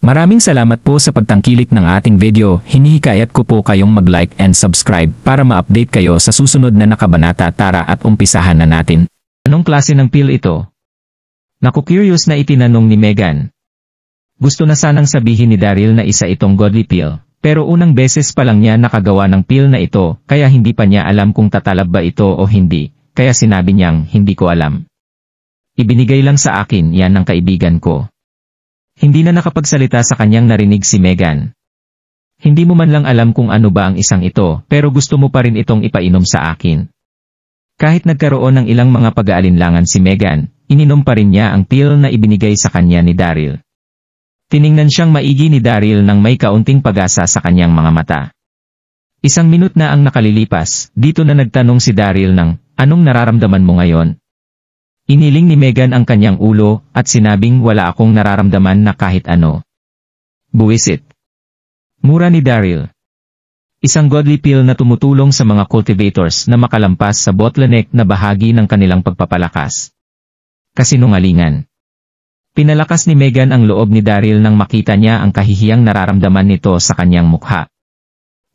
Maraming salamat po sa pagtangkilik ng ating video. Hinihikayat ko po kayong mag-like and subscribe para ma-update kayo sa susunod na nakabanata. Tara at umpisahan na natin. Anong klase ng pill ito? Naku-curious na itinanong ni Meghan. Gusto na sanang sabihin ni Daryl na isa itong godly pill, pero unang beses pa lang niya nakagawa ng pill na ito, kaya hindi pa niya alam kung tatalab ba ito o hindi, kaya sinabi niyang hindi ko alam. Ibinigay lang sa akin yan ng kaibigan ko. Hindi na nakapagsalita sa kanyang narinig si Meghan. Hindi mo man lang alam kung ano ba ang isang ito, pero gusto mo pa rin itong ipainom sa akin. Kahit nagkaroon ng ilang mga pag-aalinlangan si Meghan, ininom pa rin niya ang pill na ibinigay sa kanya ni Daryl. Tiningnan siyang maigi ni Daryl nang may kaunting pag-asa sa kanyang mga mata. Isang minut na ang nakalilipas, dito na nagtanong si Daryl ng, anong nararamdaman mo ngayon? Iniling ni Meghan ang kanyang ulo, at sinabing wala akong nararamdaman na kahit ano. Buwisit. Mura ni Daryl. Isang godly pill na tumutulong sa mga cultivators na makalampas sa bottleneck na bahagi ng kanilang pagpapalakas. Kasinungalingan. Pinalakas ni Meghan ang loob ni Daryl nang makita niya ang kahihiyang nararamdaman nito sa kanyang mukha.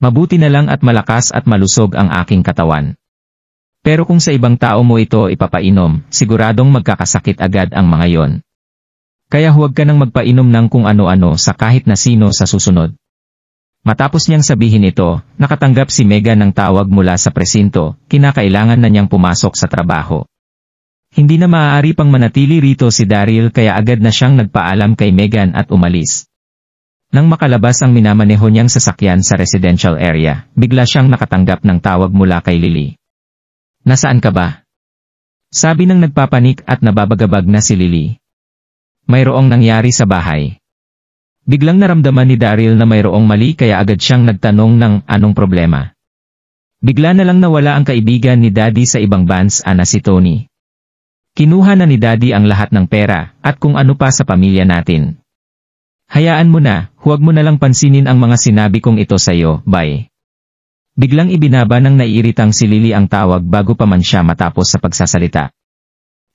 Mabuti na lang at malakas at malusog ang aking katawan. Pero kung sa ibang tao mo ito ipapainom, siguradong magkakasakit agad ang mga yon. Kaya huwag ka nang magpainom ng kung ano-ano sa kahit na sino sa susunod. Matapos niyang sabihin ito, nakatanggap si Meghan ng tawag mula sa presinto, kinakailangan na niyang pumasok sa trabaho. Hindi na maaari pang manatili rito si Daryl kaya agad na siyang nagpaalam kay Meghan at umalis. Nang makalabas ang minamaneho niyang sasakyan sa residential area, bigla siyang nakatanggap ng tawag mula kay Lily. Nasaan ka ba? Sabi ng nagpapanik at nababagabag na si Lily. Mayroong nangyari sa bahay. Biglang naramdaman ni Daryl na mayroong mali kaya agad siyang nagtanong ng anong problema. Bigla na lang nawala ang kaibigan ni Daddy sa ibang bansa na si Tony. Kinuha na ni Daddy ang lahat ng pera at kung ano pa sa pamilya natin. Hayaan mo na, huwag mo na lang pansinin ang mga sinabi kong ito sa'yo, bye. Biglang ibinaba ng naiiritang si Lily ang tawag bago pa man siya matapos sa pagsasalita.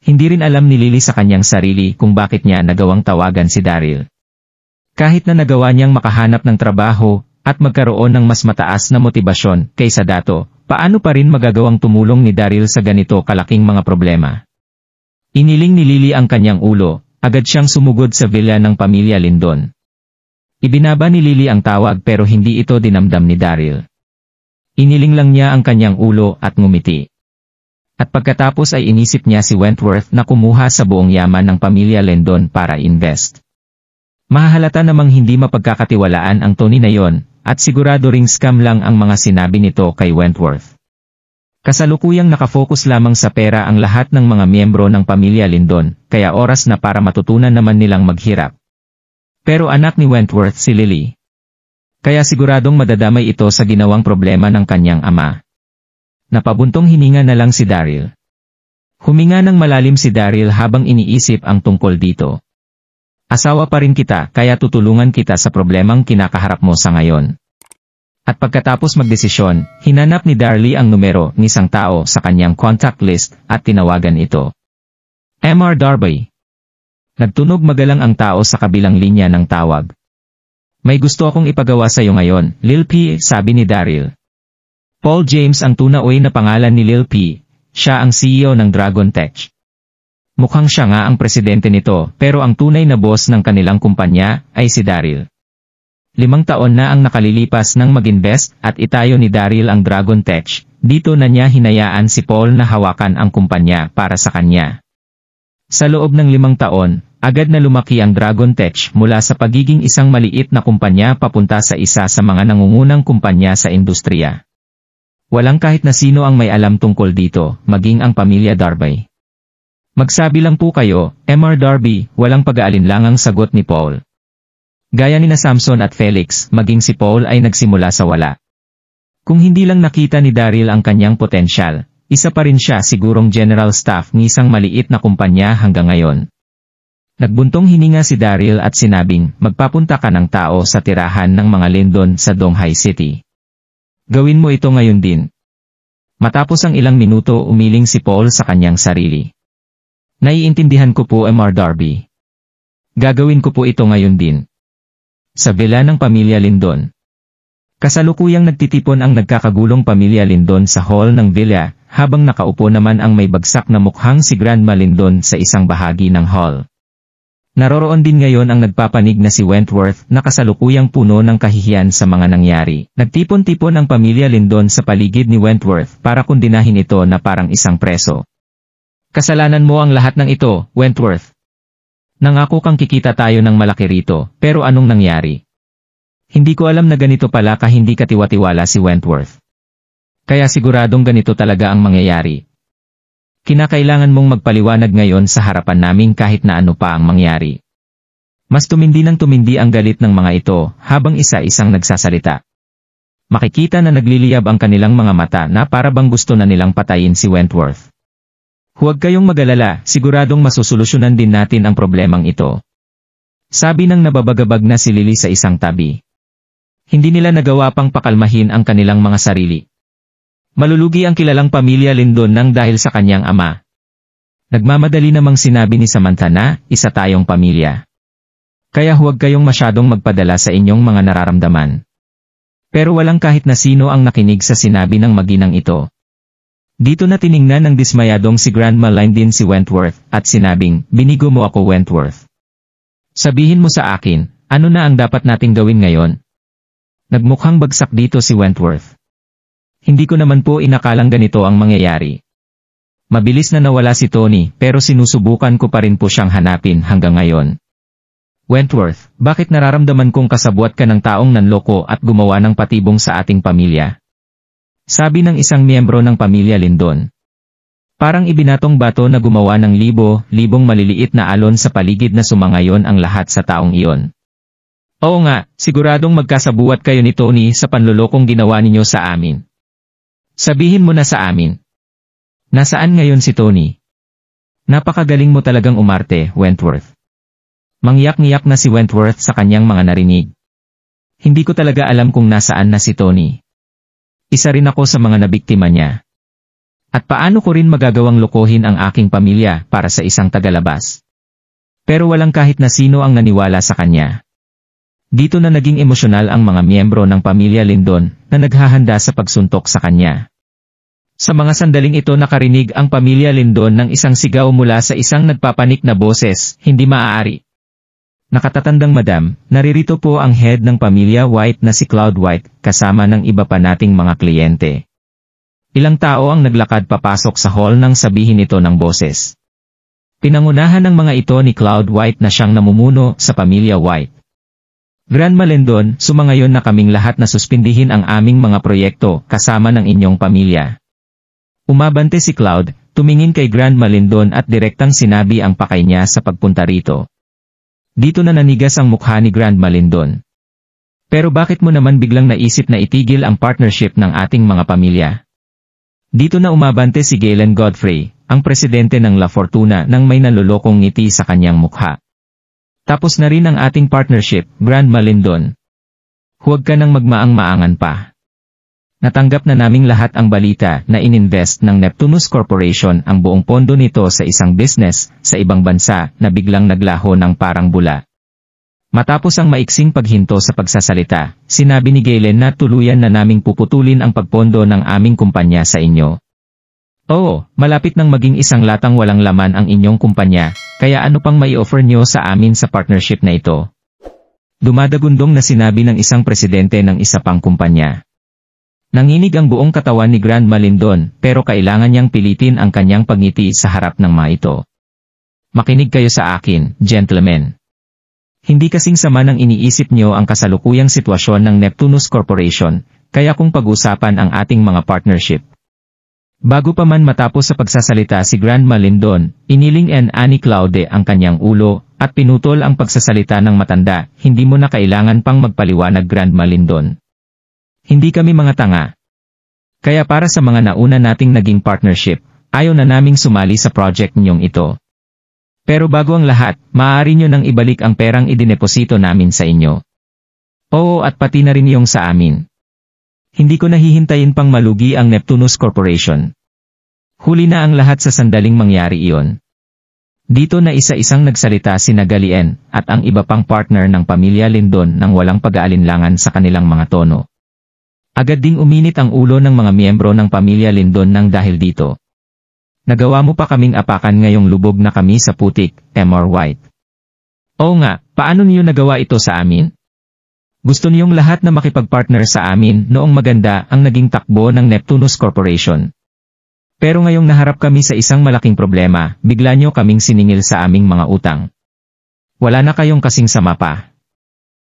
Hindi rin alam ni Lily sa kanyang sarili kung bakit niya nagawang tawagan si Daryl. Kahit na nagawa niyang makahanap ng trabaho at magkaroon ng mas mataas na motibasyon kaysa dato, paano pa rin magagawang tumulong ni Daryl sa ganito kalaking mga problema? Iniling ni Lily ang kanyang ulo, agad siyang sumugod sa villa ng pamilya Lindon. Ibinaba ni Lily ang tawag pero hindi ito dinamdam ni Daryl. Iniling lang niya ang kanyang ulo at ngumiti. At pagkatapos ay inisip niya si Wentworth na kumuha sa buong yaman ng pamilya Lindon para invest. Mahahalata namang hindi mapagkakatiwalaan ang Tony na yon, at sigurado ring scam lang ang mga sinabi nito kay Wentworth. Kasalukuyang nakafocus lamang sa pera ang lahat ng mga miyembro ng pamilya Lindon, kaya oras na para matutunan naman nilang maghirap. Pero anak ni Wentworth si Lily. Kaya siguradong madadamay ito sa ginawang problema ng kanyang ama. Napabuntong hininga na lang si Daryl. Huminga ng malalim si Daryl habang iniisip ang tungkol dito. Asawa pa rin kita kaya tutulungan kita sa problemang kinakaharap mo sa ngayon. At pagkatapos magdesisyon, hinanap ni Darly ang numero ng isang tao sa kanyang contact list at tinawagan ito. Mr. Darby. Nagtunog magalang ang tao sa kabilang linya ng tawag. May gusto akong ipagawa sa iyo ngayon, Lil P, sabi ni Daryl. Paul James ang tunay na pangalan ni Lil P, siya ang CEO ng Dragon Tech. Mukhang siya nga ang presidente nito, pero ang tunay na boss ng kanilang kumpanya ay si Daryl. 5 taon na ang nakalilipas nang mag-invest at itayo ni Daryl ang Dragon Tech, dito na niya hinayaan si Paul na hawakan ang kumpanya para sa kanya. Sa loob ng 5 taon, agad na lumaki ang Dragon Tech mula sa pagiging isang maliit na kumpanya papunta sa isa sa mga nangungunang kumpanya sa industriya. Walang kahit na sino ang may alam tungkol dito, maging ang pamilya Darby. Magsabi lang po kayo, Mr. Darby, walang pag-aalinlangang sagot ni Paul. Gaya ni na Samson at Felix, maging si Paul ay nagsimula sa wala. Kung hindi lang nakita ni Daryl ang kanyang potensyal, isa pa rin siya sigurong general staff ng isang maliit na kumpanya hanggang ngayon. Nagbuntong hininga si Daryl at sinabing, magpapunta ka ng tao sa tirahan ng mga Lindon sa Donghai City. Gawin mo ito ngayon din. Matapos ang ilang minuto umiling si Paul sa kanyang sarili. Naiintindihan ko po Mr. Darby. Gagawin ko po ito ngayon din. Sa villa ng pamilya Lindon. Kasalukuyang nagtitipon ang nagkakagulong pamilya Lindon sa hall ng villa, habang nakaupo naman ang may bagsak na mukhang si Grandma Lindon sa isang bahagi ng hall. Naroroon din ngayon ang nagpapanig na si Wentworth na kasalukuyang puno ng kahihiyan sa mga nangyari. Nagtipon-tipon ang pamilya Lindon sa paligid ni Wentworth para kundinahin ito na parang isang preso. Kasalanan mo ang lahat ng ito, Wentworth. Nangako kang kikita tayo ng malaki rito, pero anong nangyari? Hindi ko alam na ganito pala ka hindi katiwa-tiwala si Wentworth. Kaya siguradong ganito talaga ang mangyayari. Kinakailangan mong magpaliwanag ngayon sa harapan namin kahit na ano pa ang mangyari. Mas tumindi ng tumindi ang galit ng mga ito habang isa-isang nagsasalita. Makikita na nagliliyab ang kanilang mga mata na para bang gusto na nilang patayin si Wentworth. Huwag kayong mag-alala, siguradong masusolusyonan din natin ang problemang ito. Sabi ng nababagabag na si Lily sa isang tabi. Hindi nila nagawa pang pakalmahin ang kanilang mga sarili. Malulugi ang kilalang pamilya Lindon nang dahil sa kanyang ama. Nagmamadali namang sinabi ni Samantha na, isa tayong pamilya. Kaya huwag kayong masyadong magpadala sa inyong mga nararamdaman. Pero walang kahit na sino ang nakinig sa sinabi ng maginang ito. Dito na tiningnan ng dismayadong si Grandma Lindon si Wentworth at sinabing, binigo mo ako Wentworth. Sabihin mo sa akin, ano na ang dapat nating gawin ngayon? Nagmukhang bagsak dito si Wentworth. Hindi ko naman po inakalang ganito ang mangyayari. Mabilis na nawala si Tony pero sinusubukan ko pa rin po siyang hanapin hanggang ngayon. Wentworth, bakit nararamdaman kong kasabwat ka ng taong nanloko at gumawa ng patibong sa ating pamilya? Sabi ng isang miyembro ng pamilya Lindon. Parang ibinatong bato na gumawa ng libo-libong maliliit na alon sa paligid na sumangayon ang lahat sa taong iyon. Oo nga, siguradong magkasabuat kayo ni Tony sa panlolokong ginawa ninyo sa amin. Sabihin mo na sa amin. Nasaan ngayon si Tony? Napakagaling mo talagang umarte, Wentworth. Mangyak-ngiyak na si Wentworth sa kanyang mga narinig. Hindi ko talaga alam kung nasaan na si Tony. Isa rin ako sa mga nabiktima niya. At paano ko rin magagawang lokohin ang aking pamilya para sa isang tagalabas? Pero walang kahit na sino ang naniwala sa kanya. Dito na naging emosyonal ang mga miyembro ng pamilya Lindon na naghahanda sa pagsuntok sa kanya. Sa mga sandaling ito nakarinig ang pamilya Lindon ng isang sigaw mula sa isang nagpapanik na boses, hindi maaari. Nakatatandang madam, naririto po ang head ng pamilya White na si Cloud White, kasama ng iba pa nating mga kliyente. Ilang tao ang naglakad papasok sa hall nang sabihin ito ng boses. Pinangunahan ng mga ito ni Cloud White na siyang namumuno sa pamilya White. Grandma Lindon, sumangayon na kaming lahat na suspindihin ang aming mga proyekto kasama ng inyong pamilya. Umabante si Cloud, tumingin kay Grandma Lindon at direktang sinabi ang pakay niya sa pagpunta rito. Dito na nanigas ang mukha ni Grandma Lindon. Pero bakit mo naman biglang naisip na itigil ang partnership ng ating mga pamilya? Dito na umabante si Galen Godfrey, ang presidente ng La Fortuna nang may nalulokong ngiti sa kanyang mukha. Tapos na rin ang ating partnership, Grandma Lindon. Huwag ka nang magmaang-maangan pa. Natanggap na naming lahat ang balita na ininvest ng Neptunus Corporation ang buong pondo nito sa isang business sa ibang bansa na biglang naglaho ng parang bula. Matapos ang maiksing paghinto sa pagsasalita, sinabi ni Galen na tuluyan na naming puputulin ang pagpondo ng aming kumpanya sa inyo. Oo, malapit nang maging isang latang walang laman ang inyong kumpanya, kaya ano pang mai-offer nyo sa amin sa partnership na ito? Dumadagundong na sinabi ng isang presidente ng isa pang kumpanya. Nanginig ang buong katawan ni Grandma Lindon, pero kailangan niyang pilitin ang kanyang pagngiti sa harap ng mga ito. Makinig kayo sa akin, gentlemen. Hindi kasing sama ng iniisip niyo ang kasalukuyang sitwasyon ng Neptunus Corporation, kaya kung pag-usapan ang ating mga partnership. Bago pa man matapos sa pagsasalita si Grandma Lindon, iniling ni Claude ang kanyang ulo, at pinutol ang pagsasalita ng matanda, hindi mo na kailangan pang magpaliwanag Grandma Lindon. Hindi kami mga tanga. Kaya para sa mga nauna nating naging partnership, ayaw na naming sumali sa project ninyong ito. Pero bago ang lahat, maaari nyo nang ibalik ang perang idineposito namin sa inyo. Oo at pati na rin yung sa amin. Hindi ko nahihintayin pang malugi ang Neptunus Corporation. Huli na ang lahat sa sandaling mangyari iyon. Dito na isa-isang nagsalita sina Galien at ang iba pang partner ng pamilya Lindon nang walang pag-aalinlangan sa kanilang mga tono. Agad ding uminit ang ulo ng mga miyembro ng pamilya Lindon nang dahil dito. Nagawa mo pa kaming apakan ngayong lubog na kami sa putik, Emor White. Oo nga, paano niyo nagawa ito sa amin? Gusto niyong lahat na makipag-partner sa amin noong maganda ang naging takbo ng Neptunus Corporation. Pero ngayong naharap kami sa isang malaking problema, bigla niyo kaming siningil sa aming mga utang. Wala na kayong kasing sama pa.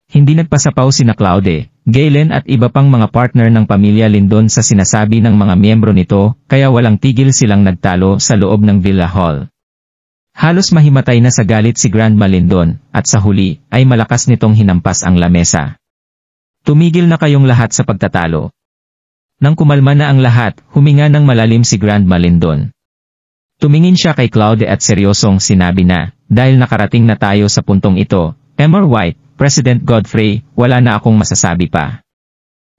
Hindi nagpasapaw sina Claude, Galen at iba pang mga partner ng pamilya Lindon sa sinasabi ng mga miyembro nito, kaya walang tigil silang nagtalo sa loob ng Villa Hall. Halos mahimatay na sa galit si Grandma Lindon, at sa huli, ay malakas nitong hinampas ang lamesa. Tumigil na kayong lahat sa pagtatalo. Nang kumalma na ang lahat, huminga ng malalim si Grandma Lindon. Tumingin siya kay Claude at seryosong sinabi na, dahil nakarating na tayo sa puntong ito, Emor White, President Godfrey, wala na akong masasabi pa.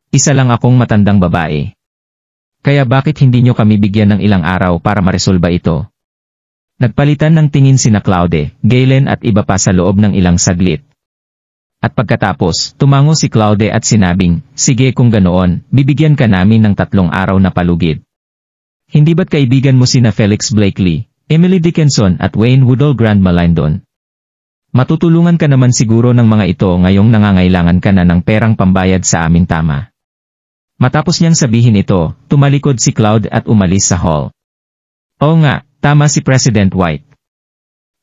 Isa lang akong matandang babae. Kaya bakit hindi nyo kami bigyan ng ilang araw para maresolba ito? Nagpalitan ng tingin sina Claude, Galen at iba pa sa loob ng ilang saglit. At pagkatapos, tumango si Claude at sinabing, sige kung ganoon, bibigyan ka namin ng 3 araw na palugid. Hindi ba't kaibigan mo sina Felix Blakely, Emily Dickinson at Wayne Woodall Grandma Lindon? Matutulungan ka naman siguro ng mga ito ngayong nangangailangan ka na ng perang pambayad sa amin tama. Matapos niyang sabihin ito, tumalikod si Claude at umalis sa hall. Oo nga, tama si President White.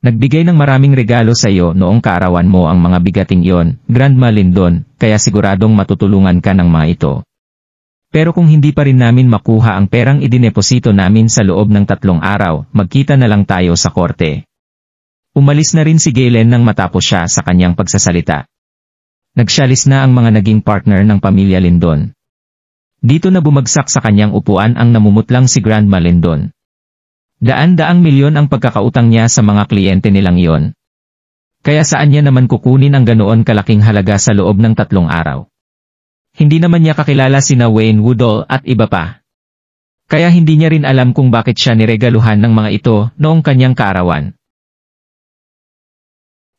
Nagbigay ng maraming regalo sa iyo noong kaarawan mo ang mga bigating iyon, Grandma Lindon, kaya siguradong matutulungan ka ng mga ito. Pero kung hindi pa rin namin makuha ang perang idineposito namin sa loob ng 3 araw, magkita na lang tayo sa korte. Umalis na rin si Galen nang matapos siya sa kanyang pagsasalita. Nagsyalis na ang mga naging partner ng pamilya Lindon. Dito na bumagsak sa kanyang upuan ang namumutlang si Grandma Lindon. Daan-daang milyon ang pagkakautang niya sa mga kliyente nilang iyon. Kaya saan niya naman kukunin ang ganoon kalaking halaga sa loob ng 3 araw? Hindi naman niya kakilala sina Wayne Woodall at iba pa. Kaya hindi niya rin alam kung bakit siya niregaluhan ng mga ito noong kanyang kaarawan.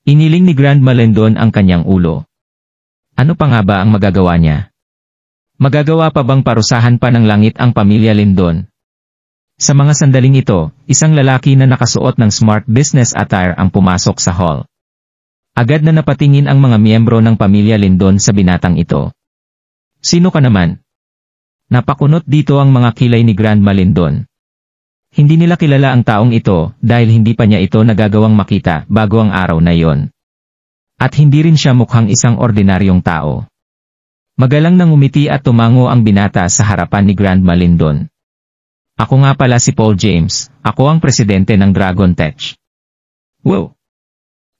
Iniling ni Grandma Lindon ang kanyang ulo. Ano pa nga ba ang magagawa niya? Magagawa pa bang parusahan pa ng langit ang pamilya Lindon? Sa mga sandaling ito, isang lalaki na nakasuot ng smart business attire ang pumasok sa hall. Agad na napatingin ang mga miyembro ng pamilya Lindon sa binatang ito. Sino ka naman? Napakunot dito ang mga kilay ni Grandma Lindon. Hindi nila kilala ang taong ito dahil hindi pa niya ito nagagawang makita bago ang araw na iyon. At hindi rin siya mukhang isang ordinaryong tao. Magalang nang umiti at tumango ang binata sa harapan ni Grandma Lindon. Ako nga pala si Paul James, ako ang presidente ng Dragon Tech. Wow!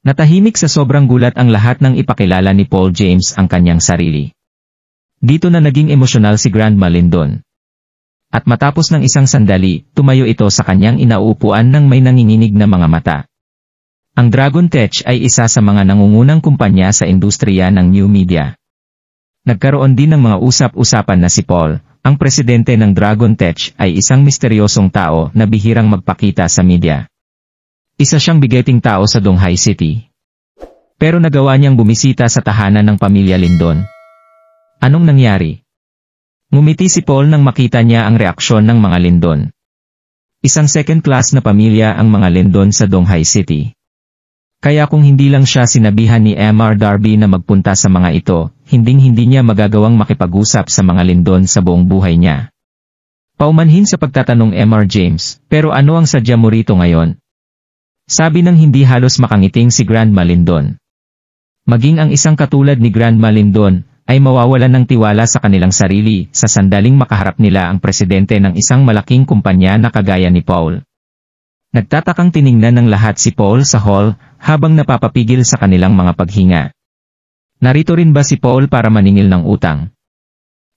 Natahimik sa sobrang gulat ang lahat nang ipakilala ni Paul James ang kanyang sarili. Dito na naging emosyonal si Grandma Lindon. At matapos ng isang sandali, tumayo ito sa kanyang inauupuan ng may nanginginig na mga mata. Ang Dragon Tech ay isa sa mga nangungunang kumpanya sa industriya ng new media. Nagkaroon din ng mga usap-usapan na si Paul, ang presidente ng Dragon Tech ay isang misteryosong tao na bihirang magpakita sa media. Isa siyang bigating tao sa Donghai City. Pero nagawa niyang bumisita sa tahanan ng pamilya Lindon. Anong nangyari? Ngumiti si Paul nang makita niya ang reaksyon ng mga Lindon. Isang second class na pamilya ang mga Lindon sa Donghai City. Kaya kung hindi lang siya sinabihan ni Mr. Darby na magpunta sa mga ito, hinding-hindi niya magagawang makipag-usap sa mga Lindon sa buong buhay niya. Paumanhin sa pagtatanong Mr. James, pero ano ang sadya mo rito ngayon? Sabi ng hindi halos makangiting si Grandma Lindon. Maging ang isang katulad ni Grandma Lindon, ay mawawalan ng tiwala sa kanilang sarili sa sandaling makaharap nila ang presidente ng isang malaking kumpanya na kagaya ni Paul. Nagtatakang tiningnan ng lahat si Paul sa hall habang napapapigil sa kanilang mga paghinga. Narito rin ba si Paul para maningil ng utang?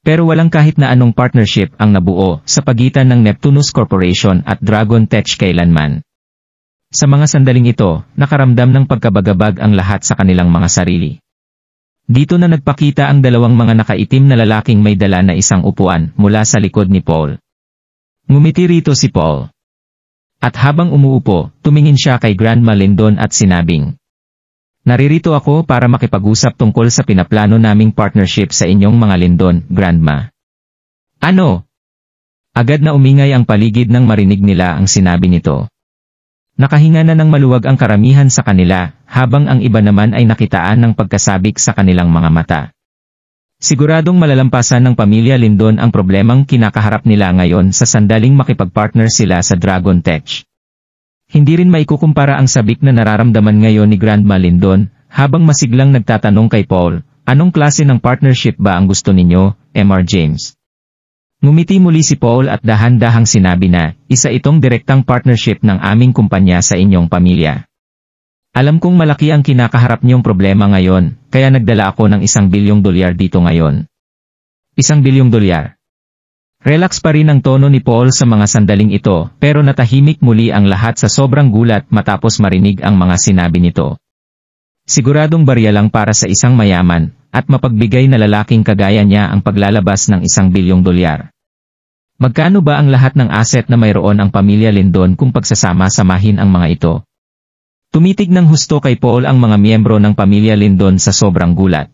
Pero walang kahit na anong partnership ang nabuo sa pagitan ng Neptunus Corporation at Dragon Tech kailanman. Sa mga sandaling ito, nakaramdam ng pagkabagabag ang lahat sa kanilang mga sarili. Dito na nagpakita ang dalawang mga nakaitim na lalaking may dala na isang upuan mula sa likod ni Paul. Ngumiti rito si Paul. At habang umuupo, tumingin siya kay Grandma Lindon at sinabing, "Naririto ako para makipag-usap tungkol sa pinaplano naming partnership sa inyong mga Lindon, Grandma." "Ano?" Agad na umingay ang paligid nang marinig nila ang sinabi nito. Nakahinga na ng maluwag ang karamihan sa kanila, habang ang iba naman ay nakitaan ng pagkasabik sa kanilang mga mata. Siguradong malalampasan ng pamilya Lindon ang problemang kinakaharap nila ngayon sa sandaling makipagpartner sila sa Dragon Tech. Hindi rin maikukumpara ang sabik na nararamdaman ngayon ni Grandma Lindon, habang masiglang nagtatanong kay Paul, "Anong klase ng partnership ba ang gusto ninyo, Mr. James?" Ngumiti muli si Paul at dahan-dahang sinabi na, "Isa itong direktang partnership ng aming kumpanya sa inyong pamilya. Alam kong malaki ang kinakaharap niyong problema ngayon, kaya nagdala ako ng $1 bilyong dito ngayon." $1 bilyong? Relax pa rin ang tono ni Paul sa mga sandaling ito, pero natahimik muli ang lahat sa sobrang gulat matapos marinig ang mga sinabi nito. Siguradong barya lang para sa isang mayaman, at mapagbigay na lalaking kagaya niya ang paglalabas ng $1 bilyong. Magkano ba ang lahat ng asset na mayroon ang pamilya Lindon kung pagsasama-samahin ang mga ito? Tumitig ng husto kay Paul ang mga miyembro ng pamilya Lindon sa sobrang gulat.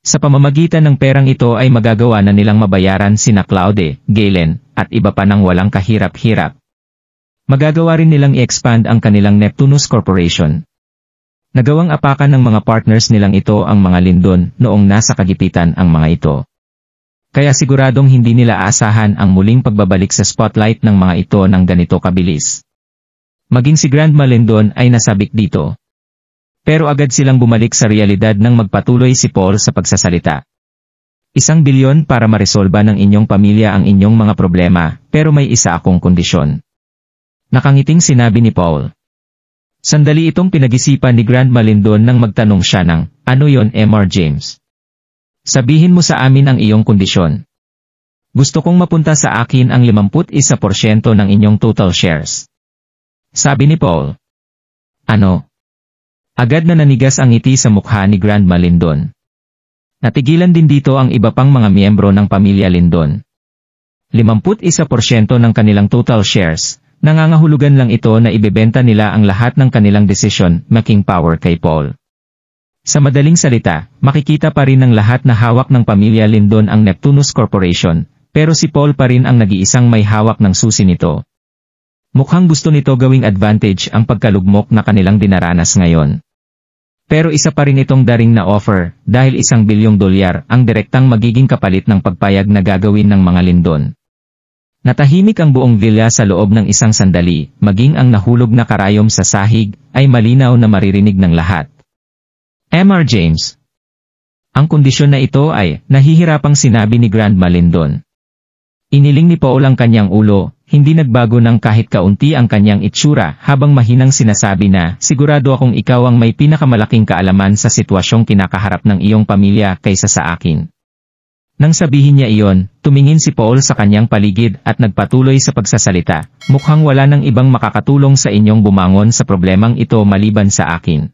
Sa pamamagitan ng perang ito ay magagawa na nilang mabayaran sina Claude, Galen, at iba pa ng walang kahirap-hirap. Magagawa rin nilang i-expand ang kanilang Neptunus Corporation. Nagawang apakan ng mga partners nilang ito ang mga Lindon noong nasa kagipitan ang mga ito. Kaya siguradong hindi nila aasahan ang muling pagbabalik sa spotlight ng mga ito ng ganito kabilis. Maging si Grandma Lindon ay nasabik dito. Pero agad silang bumalik sa realidad nang magpatuloy si Paul sa pagsasalita. $1 bilyon para maresolba ng inyong pamilya ang inyong mga problema, pero may isa akong kondisyon. Nakangiting sinabi ni Paul. Sandali itong pinag-isipan ni Grandma Lindon nang magtanong siya ng, "Ano yon, Mr. James? Sabihin mo sa amin ang iyong kondisyon. Gusto kong mapunta sa akin ang 51% ng inyong total shares." Sabi ni Paul. "Ano?" Agad na nanigas ang ngiti sa mukha ni Grandma Lindon. Natigilan din dito ang iba pang mga miyembro ng pamilya Lindon. 51% ng kanilang total shares, nangangahulugan lang ito na ibebenta nila ang lahat ng kanilang decision-making power kay Paul. Sa madaling salita, makikita pa rin ng lahat na hawak ng pamilya Lindon ang Neptunus Corporation, pero si Paul pa rin ang nag-iisang may hawak ng susi nito. Mukhang gusto nito gawing advantage ang pagkalugmok na kanilang dinaranas ngayon. Pero isa pa rin itong daring na offer, dahil $1 bilyong ang direktang magiging kapalit ng pagpayag na gagawin ng mga Lindon. Natahimik ang buong villa sa loob ng isang sandali, maging ang nahulog na karayom sa sahig, ay malinaw na maririnig ng lahat. "Mr. James." Ang kondisyon na ito ay, nahihirapang sinabi ni Grandma Lindon. Iniling ni Paul ang kanyang ulo, hindi nagbago ng kahit kaunti ang kanyang itsura habang mahinang sinasabi na, "Sigurado akong ikaw ang may pinakamalaking kaalaman sa sitwasyong kinakaharap ng iyong pamilya kaysa sa akin." Nang sabihin niya iyon, tumingin si Paul sa kanyang paligid at nagpatuloy sa pagsasalita, "Mukhang wala nang ibang makakatulong sa inyong bumangon sa problemang ito maliban sa akin.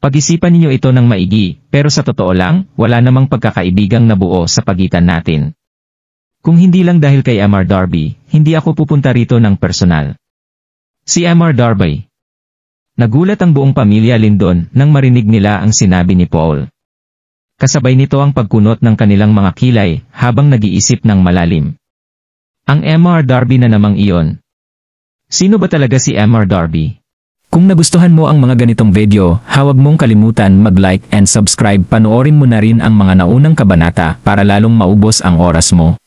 Pag-isipan ninyo ito ng maigi, pero sa totoo lang, wala namang pagkakaibigang nabuo sa pagitan natin. Kung hindi lang dahil kay Mr. Darby, hindi ako pupunta rito ng personal." Si Mr. Darby. Nagulat ang buong pamilya Lindon nang marinig nila ang sinabi ni Paul. Kasabay nito ang pagkunot ng kanilang mga kilay habang nag-iisip ng malalim. Ang Mr. Darby na namang iyon. Sino ba talaga si Mr. Darby? Kung nagustuhan mo ang mga ganitong video, huwag mong kalimutan mag-like and subscribe. Panoorin mo na rin ang mga naunang kabanata para lalong maubos ang oras mo.